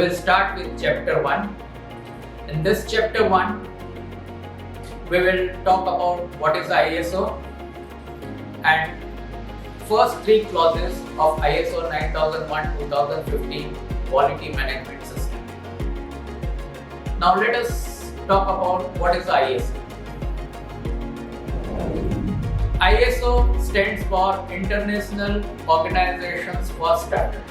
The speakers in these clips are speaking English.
will start with chapter 1. In this chapter 1, we will talk about what is ISO and first 3 clauses of ISO 9001-2015 quality management system. Now let us talk about what is ISO. ISO stands for International Organizations for Standards.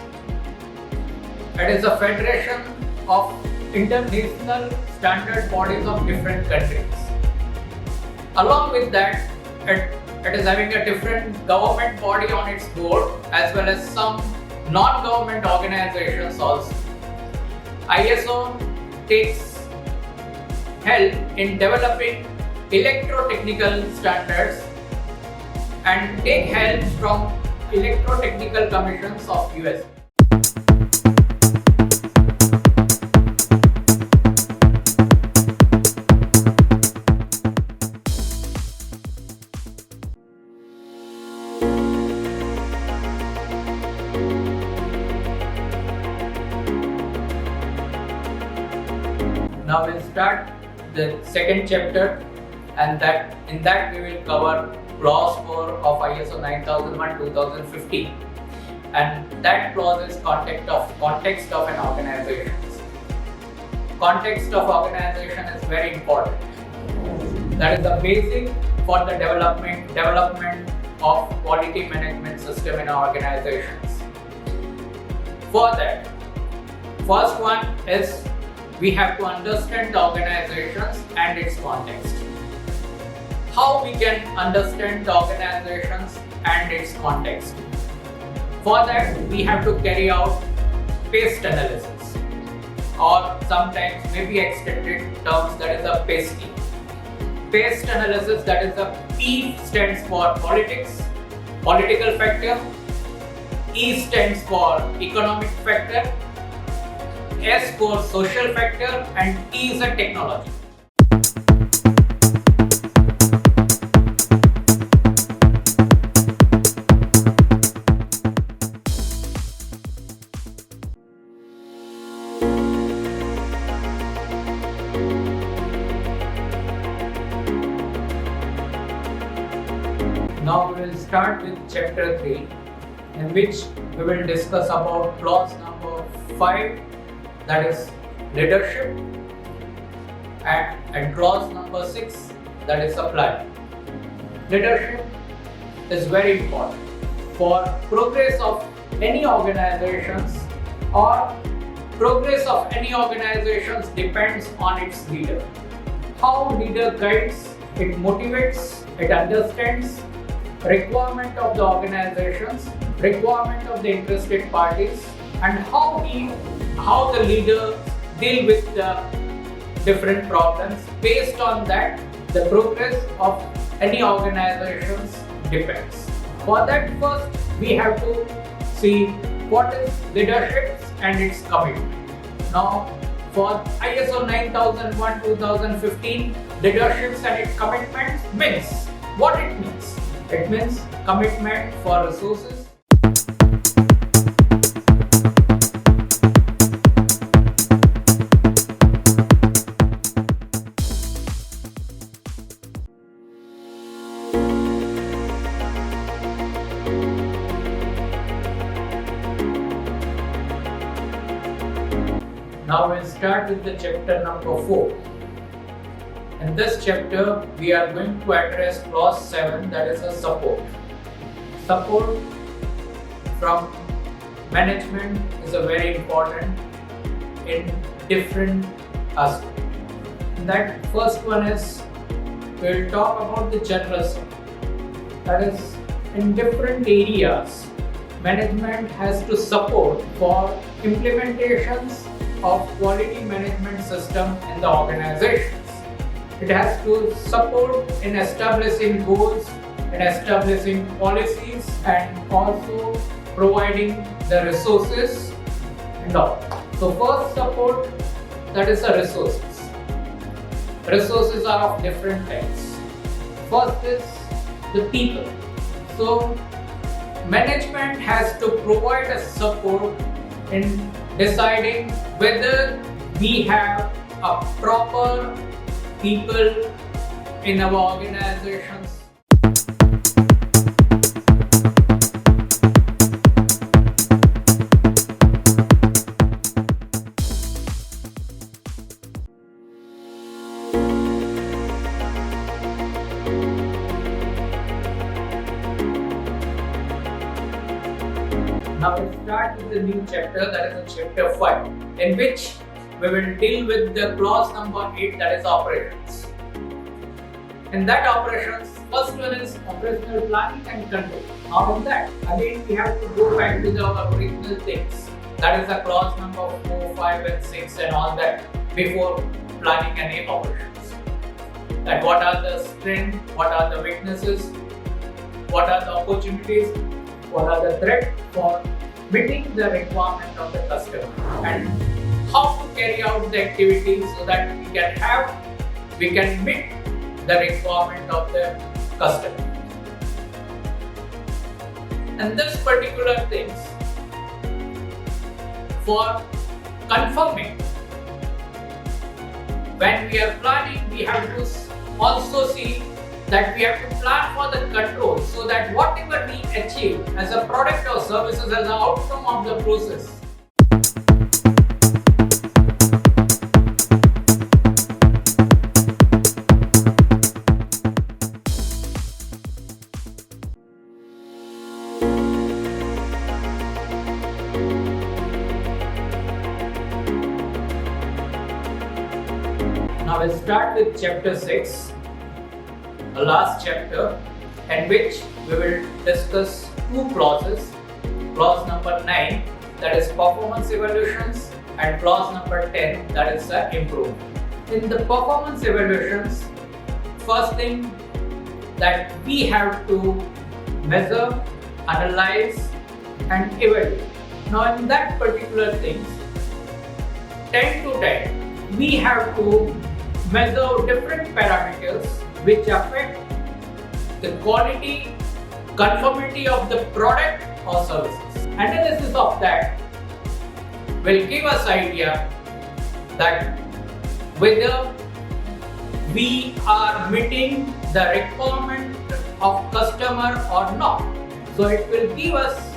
It is a federation of international standard bodies of different countries. Along with that, it is having a different government body on its board as well as some non-government organizations also. ISO takes help in developing electrotechnical standards and take help from electrotechnical commissions of US. Now we'll start the second chapter, and in that we will cover clause 4 of ISO 9001-2015, and that clause is context of an organization. Context of organization is very important. That is the basic for the development of quality management system in organizations. For that, first one is we have to understand the organizations and its context. How we can understand the organizations and its context? For that, we have to carry out PASTE analysis, or sometimes maybe extended terms, that is a PASTE. PASTE analysis, that is the P stands for politics, political factor, E stands for economic factor, S for social factor, and T is a technology. Now we will start with chapter 3, in which we will discuss about clause number 5, that is leadership, and clause number 6, that is supply. Leadership is very important for progress of any organizations, or progress of any organizations depends on its leader. How leader guides, it motivates, it understands requirement of the organizations, requirement of the interested parties, and how the leaders deal with the different problems. Based on that, the progress of any organizations depends. For that, first we have to see what is leadership and its commitment. Now, for ISO 9001-2015, leaderships and its commitments means what it means. It means commitment for resources. Now we'll start with the chapter number 4. In this chapter, we are going to address clause 7, that is a support. Support from management is a very important in different aspects. That first one is, we'll talk about the general support. That is, in different areas, management has to support for implementations of quality management system in the organizations. It has to support in establishing goals, in establishing policies, and also providing the resources and all. So first support, that is the resources. Resources are of different types. First is the people. So management has to provide a support in deciding whether we have a proper people in our organizations. Now we'll start with the new chapter, that is chapter 5, in which we will deal with the clause number 8, that is operations. In that operations, first one is operational planning and control. Now in that, again we have to go back to the original things. That is the clause number 4, 5 and 6 and all that before planning any operations. That what are the strengths, what are the weaknesses, what are the opportunities, what are the threats for meeting the requirement of the customer, and how to carry out the activities so that we can meet the requirement of the customer. And this particular things for confirming, when we are planning, we have to also see that we have to plan for the control so that whatever we achieve as a product or services as an outcome of the process, now we'll start with chapter 6. The last chapter, in which we will discuss two clauses. Clause number 9, that is performance evaluations, and clause number 10, that is the improvement. In the performance evaluations, first thing that we have to measure, analyze and evaluate. Now in that particular things, time to time, we have to measure different parameters which affect the quality, conformity of the product or services. Analysis of that will give us idea that whether we are meeting the requirement of customer or not. So it will give us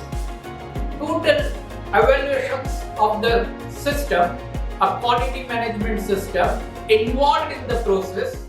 total evaluations of the system, a quality management system involved in the process,